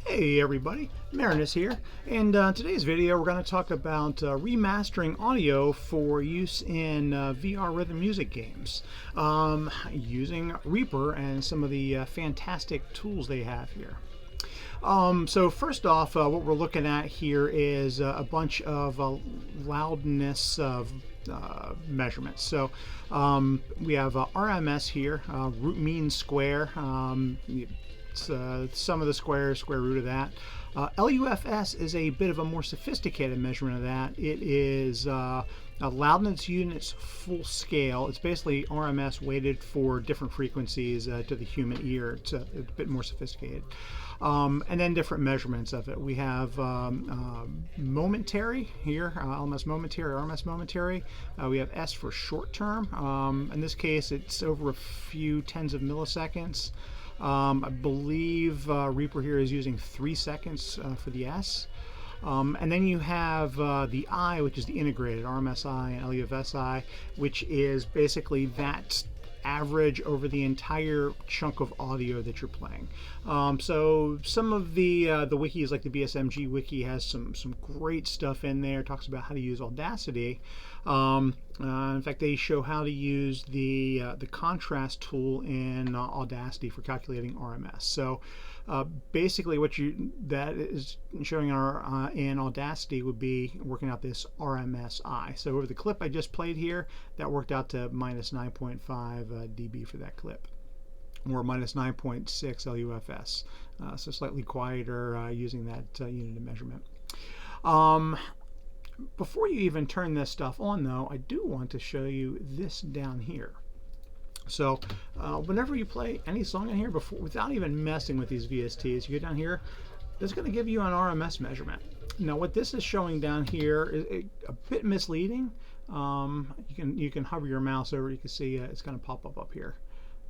Hey everybody, Marinus here, and today's video we're going to talk about remastering audio for use in VR rhythm music games using Reaper and some of the fantastic tools they have here. So first off, what we're looking at here is a bunch of loudness measurements. So we have RMS here, root mean square. Sum of the squares, square root of that. LUFS is a bit of a more sophisticated measurement of that. It is a Loudness Units Full Scale. It's basically RMS weighted for different frequencies to the human ear. It's a bit more sophisticated. And then different measurements of it. We have momentary here, LMS momentary, RMS momentary. We have S for short term. In this case, it's over a few tens of milliseconds. I believe Reaper here is using 3 seconds for the S. And then you have the I, which is the integrated RMSI and LUFSI, which is basically that average over the entire chunk of audio that you're playing. So some of the wikis, like the BSMG wiki, has some great stuff in there. It talks about how to use Audacity. In fact, they show how to use the contrast tool in Audacity for calculating RMS. So basically, what that is showing in Audacity would be working out this RMSI. So over the clip I just played here, that worked out to minus 9.5 dB for that clip, or minus 9.6 LUFS. So slightly quieter using that unit of measurement. Before you even turn this stuff on, though, I do want to show you this down here. So whenever you play any song in here, without even messing with these VSTs, you go down here, it's going to give you an RMS measurement. Now what this is showing down here is a bit misleading. You can hover your mouse over, you can see it's going to pop up here.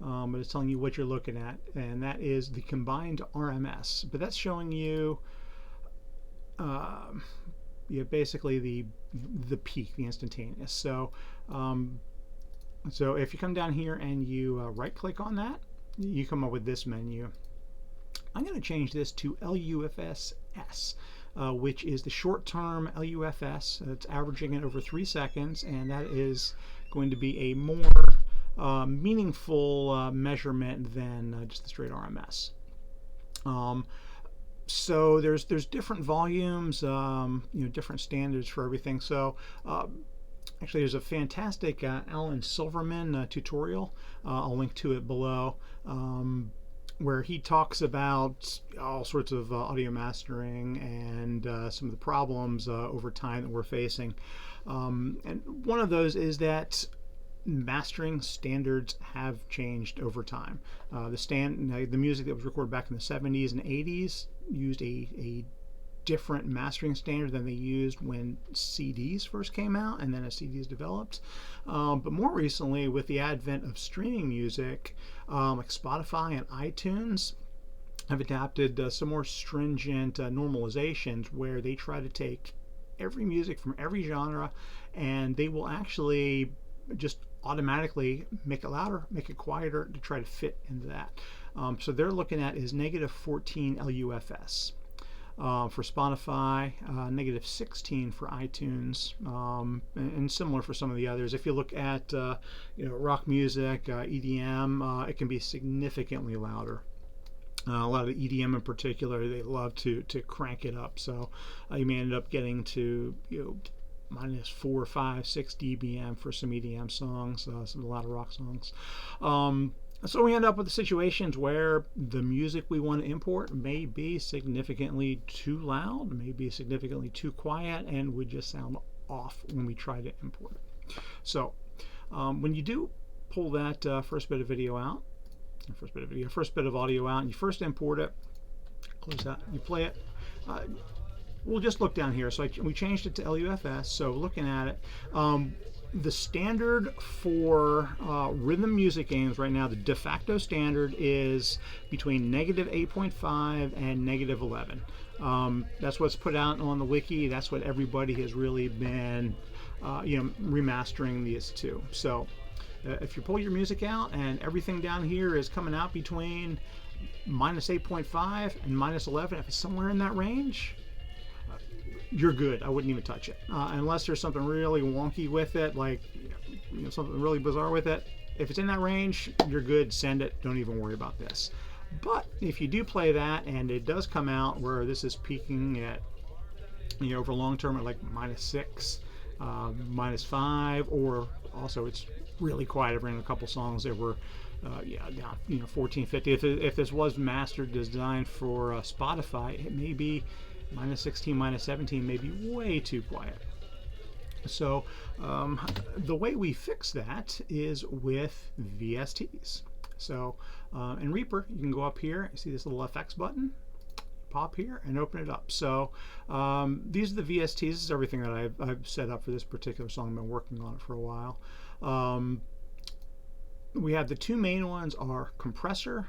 But it's telling you what you're looking at, and that is the combined RMS. But that's showing you basically the peak, the instantaneous. So so if you come down here and you right click on that, you come up with this menu. I'm going to change this to LUFS-S, which is the short term LUFS. It's averaging it over 3 seconds, and that is going to be a more meaningful measurement than just the straight RMS. So there's different volumes, different standards for everything. So actually, there's a fantastic Alan Silverman tutorial. I'll link to it below, where he talks about all sorts of audio mastering and some of the problems over time that we're facing. And one of those is that mastering standards have changed over time. The music that was recorded back in the 70s and 80s used a different mastering standard than they used when CDs first came out and then as CDs developed. But more recently, with the advent of streaming music, like Spotify and iTunes, have adapted some more stringent normalizations where they try to take every music from every genre, and they will actually just automatically make it louder, make it quieter to try to fit into that. So they're looking at is negative 14 LUFS. For Spotify, negative 16 for iTunes, and similar for some of the others. If you look at rock music, EDM, it can be significantly louder. A lot of EDM in particular, they love to crank it up. So you may end up getting to minus 4, 5, 6 dBm for some EDM songs, a lot of rock songs. So we end up with situations where the music we want to import may be significantly too loud, may be significantly too quiet, and would just sound off when we try to import it. So when you do pull that first bit of audio out, and you first import it, close that, you play it. We'll just look down here. So we changed it to LUFS. So looking at it, the standard for rhythm music games right now, the de facto standard is between negative 8.5 and negative 11. That's what's put out on the wiki. That's what everybody has really been remastering these to. So if you pull your music out and everything down here is coming out between minus 8.5 and minus 11, if it's somewhere in that range, you're good. I wouldn't even touch it unless there's something really wonky with it, like something really bizarre with it. If it's in that range, you're good. Send it. Don't even worry about this. But if you do play that and it does come out where this is peaking at, over long term at like minus 6, minus 5, or also it's really quiet. I've ran a couple songs that were down 14, 50. If this was mastered, designed for Spotify, it may be minus 16, minus 17, may be way too quiet. So the way we fix that is with VSTs. So in Reaper, you can go up here, you see this little FX button, pop here and open it up. So these are the VSTs. This is everything that I've set up for this particular song. I've been working on it for a while. We have the two main ones are compressor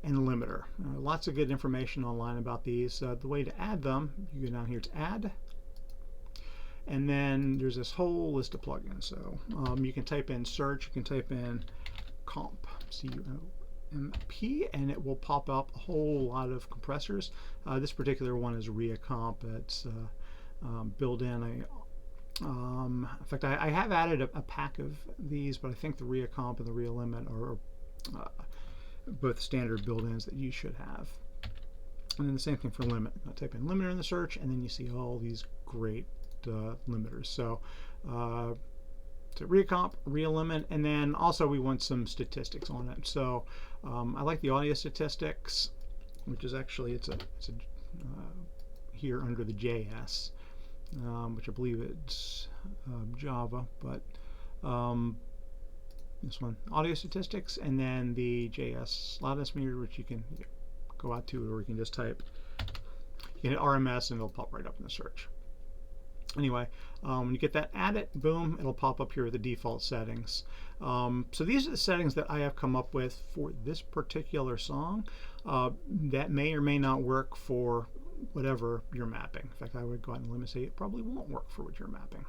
and limiter. Lots of good information online about these. The way to add them, you go down here to add, and then there's this whole list of plugins. So you can type in search, you can type in comp, C-O-M-P, and it will pop up a whole lot of compressors. This particular one is ReaComp. It's built in. In fact, I have added a pack of these, but I think the ReaComp and the ReaLimit are both standard built-ins that you should have. And then the same thing for limit. I type in limiter in the search, and then you see all these great limiters. So ReaComp, ReaLimit, and then also we want some statistics on it. So I like the audio statistics, which is actually it's here under the JS, which I believe it's Java, but this one, audio statistics, and then the JS Loudness Meter, which you can go out to, or you can just type, you can hit RMS and it'll pop right up in the search. Anyway, when you get that, add it, boom, it'll pop up here with the default settings. So these are the settings that I have come up with for this particular song that may or may not work for whatever you're mapping. In fact, I would go out and limit, say it probably won't work for what you're mapping.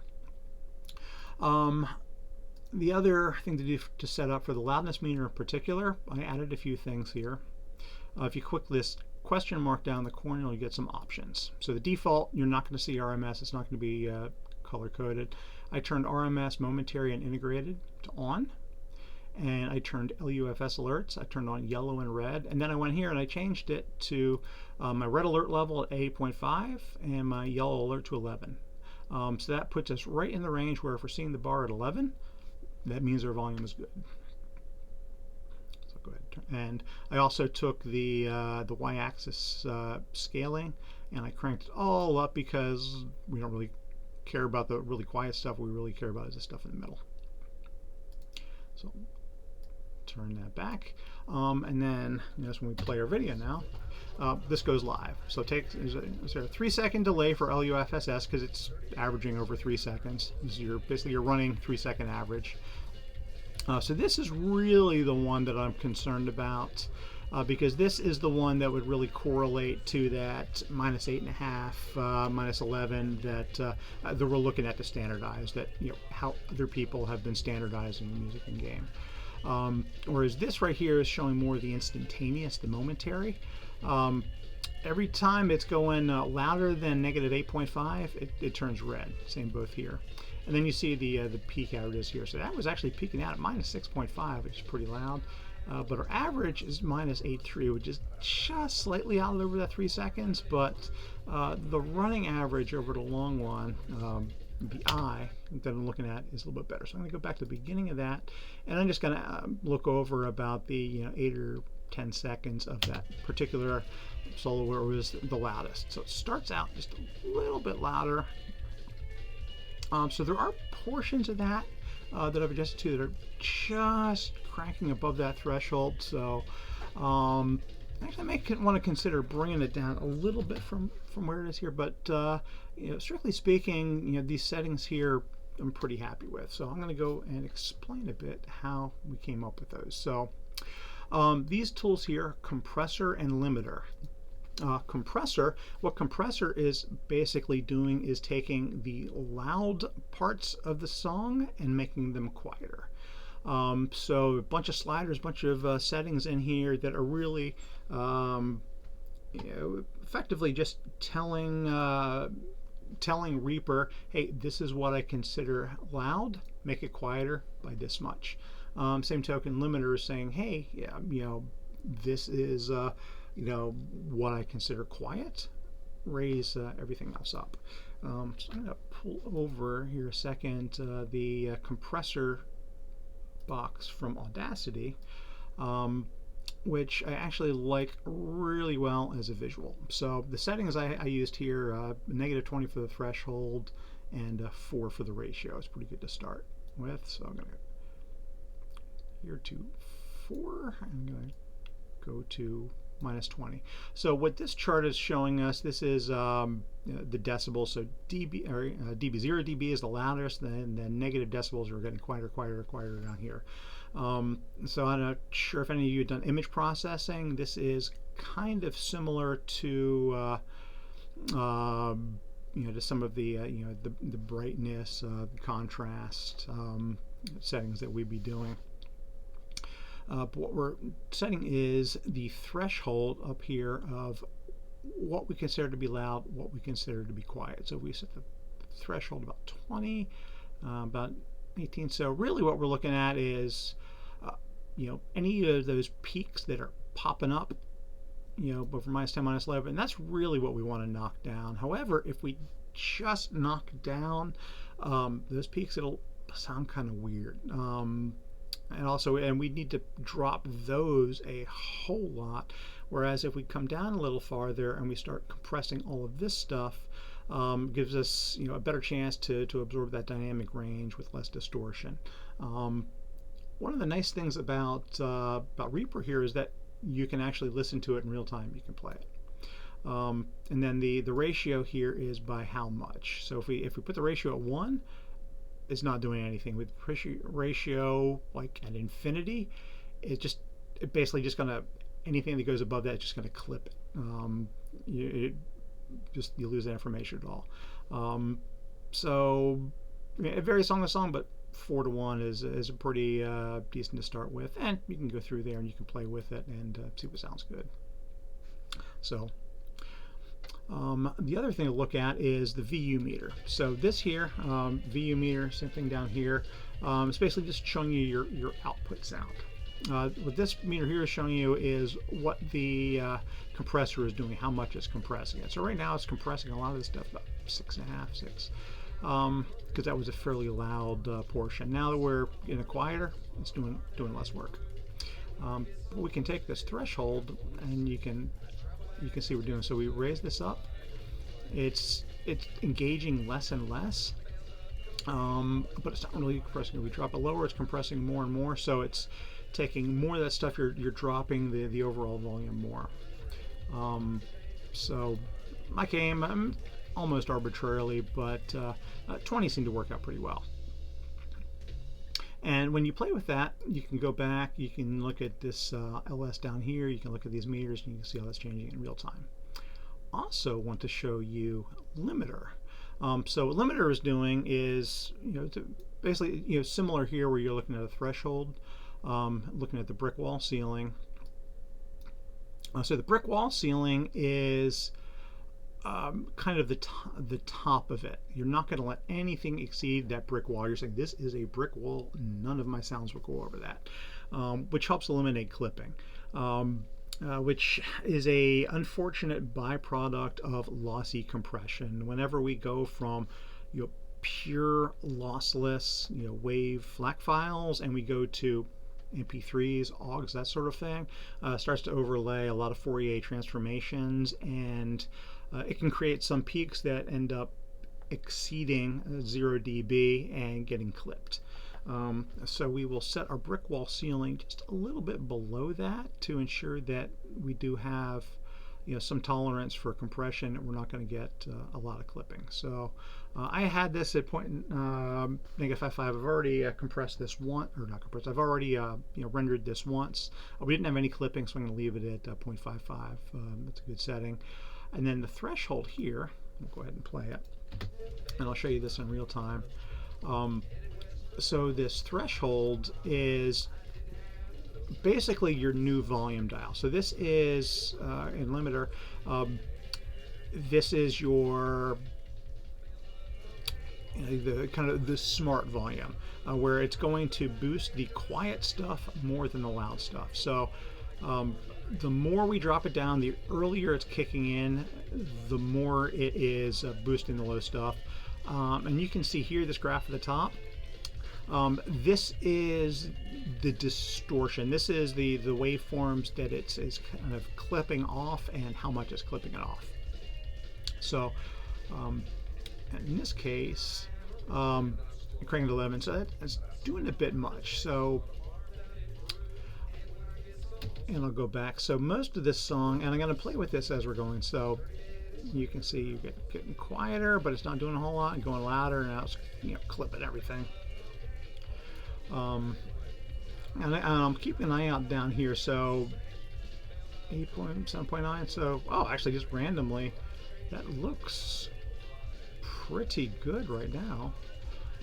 The other thing to do to set up for the loudness meter in particular, I added a few things here. If you click this question mark down in the corner, you'll get some options. So the default, you're not going to see RMS. It's not going to be color coded. I turned RMS momentary and integrated to on, and I turned LUFS alerts. I turned on yellow and red, and then I went here and I changed it to my red alert level at 8.5 and my yellow alert to 11. So that puts us right in the range where if we're seeing the bar at 11, that means our volume is good. So go ahead. And I also took the y-axis scaling, and I cranked it all up because we don't really care about the really quiet stuff. What we really care about is the stuff in the middle. So turn that back, and then that's when we play our video now. This goes live. So is there a 3-second delay for LUFSS because it's averaging over 3 seconds. This is basically your running 3-second average. So this is really the one that I'm concerned about because this is the one that would really correlate to that minus 8.5, minus 11 that we're looking at to standardize, that how other people have been standardizing the music in game. Whereas this right here is showing more of the instantaneous, the momentary. Every time it's going louder than negative 8.5, it turns red. Same both here. And then you see the peak averages here. So that was actually peaking out at minus 6.5, which is pretty loud. But our average is minus 8.3, which is just slightly out over that 3 seconds. But the running average over the long one, the eye that I'm looking at, is a little bit better. So I'm going to go back to the beginning of that, and I'm just going to look over about the 8 or 10 seconds of that particular solo where it was the loudest. So it starts out just a little bit louder. So there are portions of that that I've adjusted to that are just cranking above that threshold. So actually I may want to consider bringing it down a little bit from where it is here, but strictly speaking, these settings here I'm pretty happy with. So I'm going to go and explain a bit how we came up with those. So these tools here, compressor and limiter. Compressor, what compressor is basically doing is taking the loud parts of the song and making them quieter. So a bunch of sliders, a bunch of settings in here that are really effectively just telling Reaper, hey, this is what I consider loud. Make it quieter by this much. Same token, limiter is saying, hey, yeah, this is what I consider quiet. Raise everything else up. So I'm going to pull over here a second the compressor box from Audacity, which I actually like really well as a visual. So the settings I used here, -20 for the threshold and 4 for the ratio. It's pretty good to start with. So I'm going to go here to 4. I'm going to go to -20. So what this chart is showing us, this is the decibels. So dB 0 dB is the loudest, then negative decibels are getting quieter down here. So I'm not sure if any of you have done image processing. This is kind of similar to to some of the the brightness, contrast settings that we'd be doing. But what we're setting is the threshold up here of what we consider to be loud, what we consider to be quiet. So we set the threshold about 20, about 18. So really what we're looking at is any of those peaks that are popping up, but from -10, -11, that's really what we want to knock down. However, if we just knock down those peaks, it'll sound kind of weird. And we need to drop those a whole lot. Whereas if we come down a little farther and we start compressing all of this stuff, gives us a better chance to absorb that dynamic range with less distortion. One of the nice things about Reaper here is that you can actually listen to it in real time. You can play it. And then the ratio here is by how much. So if we put the ratio at 1, it's not doing anything. With ratio like at infinity, it basically just gonna, anything that goes above that, it's just gonna clip it. You lose that information at all. So it varies song to song, but 4 to 1 is a pretty decent to start with, and you can go through there and you can play with it and see what sounds good. So the other thing to look at is the VU meter. So this here, VU meter, same thing down here. It's basically just showing you your output sound. What this meter here is showing you is what the compressor is doing, how much it's compressing it. So right now it's compressing a lot of this stuff, about 6.5, 6, because that was a fairly loud portion. Now that we're in a quieter, it's doing less work. But we can take this threshold and you can see what we're doing. So we raise this up. It's engaging less and less, but it's not really compressing. If we drop it lower, it's compressing more and more. So it's taking more of that stuff. You're dropping the overall volume more. So I came almost arbitrarily, but 20 seemed to work out pretty well. And when you play with that, you can go back, you can look at this LS down here, you can look at these meters, and you can see how that's changing in real time. Also want to show you limiter. So what limiter is doing is, basically, similar here where you're looking at a threshold, looking at the brick wall ceiling. So the brick wall ceiling is kind of the top of it. You're not going to let anything exceed that brick wall. You're saying this is a brick wall, none of my sounds will go over that, which helps eliminate clipping, which is a unfortunate byproduct of lossy compression. Whenever we go from pure lossless wave FLAC files and we go to MP3s, AUGs, that sort of thing, starts to overlay a lot of Fourier transformations, and it can create some peaks that end up exceeding 0 dB and getting clipped. So we will set our brick wall ceiling just a little bit below that to ensure that we do have some tolerance for compression, and we're not going to get a lot of clipping. So I had this at -5.5. I've already compressed this once, or not compressed. I've already rendered this once. We didn't have any clipping, so I'm going to leave it at 0.55. That's a good setting. And then the threshold here, we'll go ahead and play it, and I'll show you this in real time. So this threshold is basically your new volume dial. So this is in limiter. This is your the kind of the smart volume, where it's going to boost the quiet stuff more than the loud stuff. So the more we drop it down, the earlier it's kicking in, the more it is boosting the low stuff. And you can see here this graph at the top. This is the distortion. This is the waveforms that it's kind of clipping off and how much it's clipping it off. So in this case, cranking to 11, so that's doing a bit much. So, and I'll go back. So most of this song, and I'm going to play with this as we're going. So you can see you're getting quieter, but it's not doing a whole lot, and going louder, and now it's clipping everything. And I'm keeping an eye out down here. So 8.7.9. So actually just randomly, that looks pretty good right now.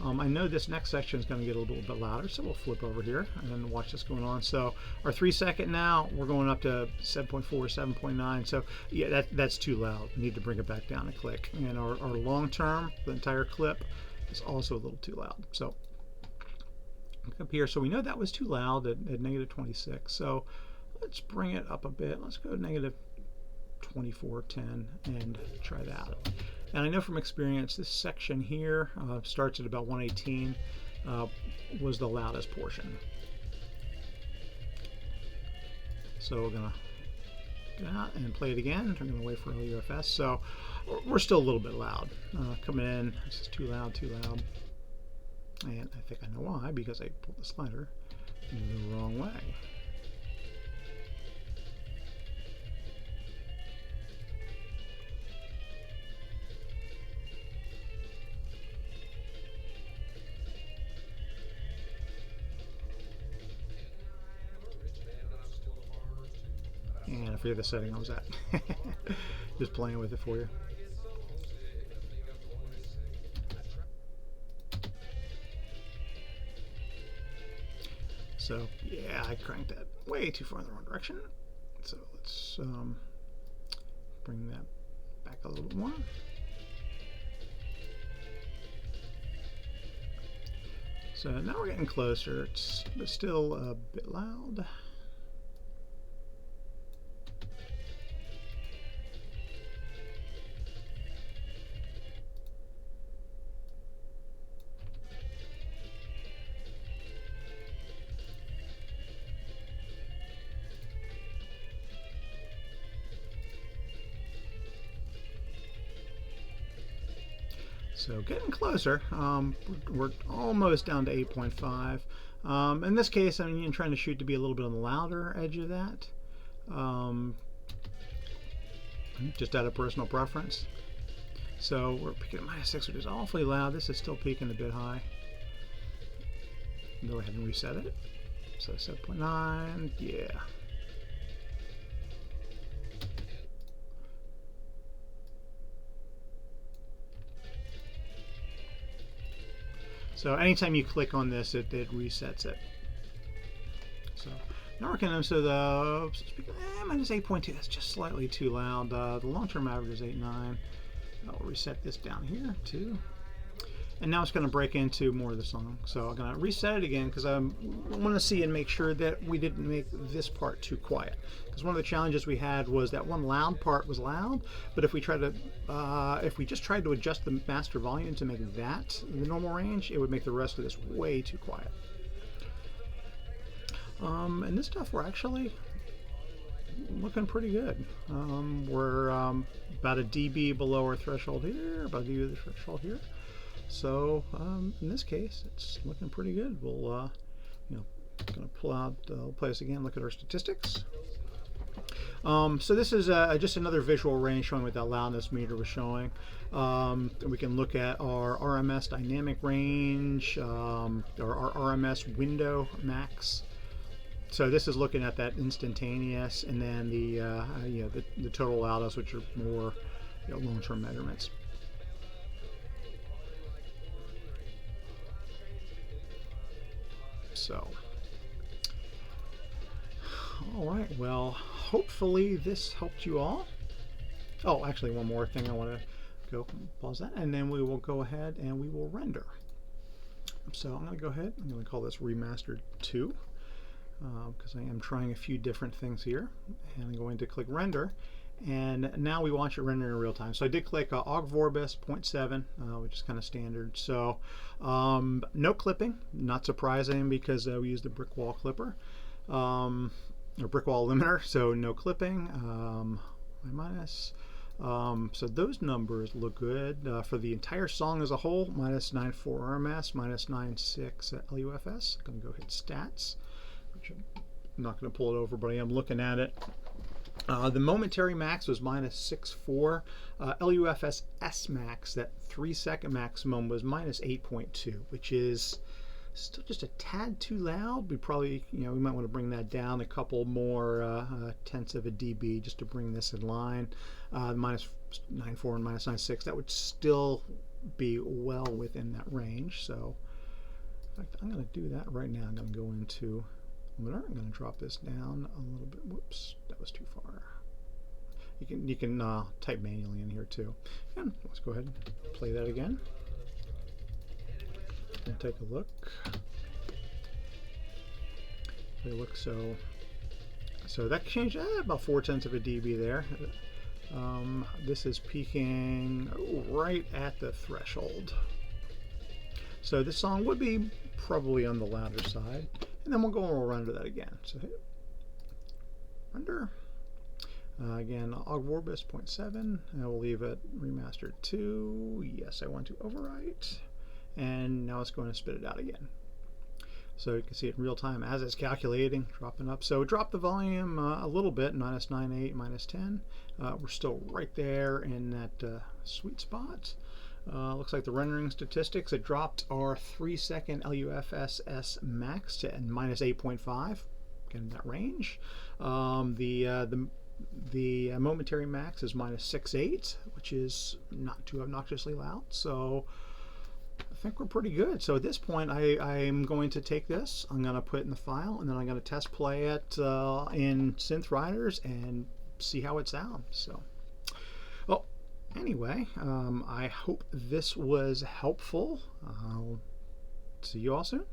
I know this next section is going to get a little bit louder, so we'll flip over here and watch this going on. So our 3-second now, we're going up to 7.4, 7.9. So yeah, that's too loud. We need to bring it back down a click. And our long term, the entire clip, is also a little too loud. So up here, so we know that was too loud at negative 26. So let's bring it up a bit. Let's go negative 2410 and try that. And I know from experience this section here starts at about 118, was the loudest portion. So we're gonna go out and play it again. I'm gonna wait for LUFS. So we're still a little bit loud. Coming in, this is too loud, and I think I know why, because I pulled the slider in the wrong way. And I forget the setting I was at. Just playing with it for you. So yeah, I cranked that way too far in the wrong direction. So let's bring that back a little bit more. So now we're getting closer. It's still a bit loud. So getting closer. We're almost down to 8.5. In this case, I mean, you're trying to shoot to be a little bit on the louder edge of that. Just out of personal preference. So we're peaking at -6, which is awfully loud. This is still peaking a bit high. Go ahead and reset it. So 7.9, yeah. So anytime you click on this, it resets it. So now we're going to, so the -8.2, that's just slightly too loud. The long-term average is 8.9. I'll reset this down here too. And now it's going to break into more of the song. So I'm going to reset it again because I want to see and make sure that we didn't make this part too quiet. Because one of the challenges we had was that one loud part was loud, but if we try to, if we just tried to adjust the master volume to make that the normal range, it would make the rest of this way too quiet. And this stuff, we're actually looking pretty good. We're about a dB below our threshold here, about a dB the threshold here. So in this case, it's looking pretty good. We'll, gonna pull out, play this again, look at our statistics. So this is just another visual range showing what that loudness meter was showing. We can look at our RMS dynamic range, or our RMS window max. So this is looking at that instantaneous, and then the total loudness, which are more long-term measurements. So, all right, well, hopefully this helped you all. Oh, actually, one more thing I want to go pause that, and then we will go ahead and we will render. So I'm going to go ahead, I'm going to call this Remastered 2, because I am trying a few different things here, and I'm going to click Render, and now we want you to render in real time. So I did click Aug Vorbis 0.7, which is kind of standard. So no clipping, not surprising because we used a brick wall clipper, or brick wall limiter, so no clipping. Minus. So those numbers look good for the entire song as a whole. Minus 9.4 RMS, minus 9.6 LUFS. I'm going to go hit Stats, which I'm not going to pull it over, but I am looking at it. The momentary max was minus 6.4. LUFS S max, that 3-second maximum, was minus 8.2, which is still just a tad too loud. We probably, we might want to bring that down a couple more tenths of a dB just to bring this in line. Minus 9.4 and minus 9.6, that would still be well within that range. So in fact, I'm going to do that right now. I'm going to go into limiter. I'm going to drop this down a little bit. Whoops, that was too far. You can type manually in here too. And let's go ahead and play that again. And take a look. So that changed about 0.4 of a dB there. This is peaking right at the threshold. So this song would be probably on the louder side. And then we'll go and we'll render that again. So hit render. Again, Aug Vorbis 0.7. And we'll leave it Remastered 2. Yes, I want to overwrite. And now it's going to spit it out again. So you can see it in real time as it's calculating, dropping up. So drop the volume a little bit, minus 9.8, minus 10. We're still right there in that sweet spot. Looks like the rendering statistics, it dropped our 3-second LUFS S max to minus 8.5, again that range. The momentary max is minus 6.8, which is not too obnoxiously loud. So I think we're pretty good. So at this point, I'm going to take this, I'm going to put it in the file, and then I'm going to test play it in Synth Riders and see how it sounds. So, well, anyway, I hope this was helpful. I'll see you all soon.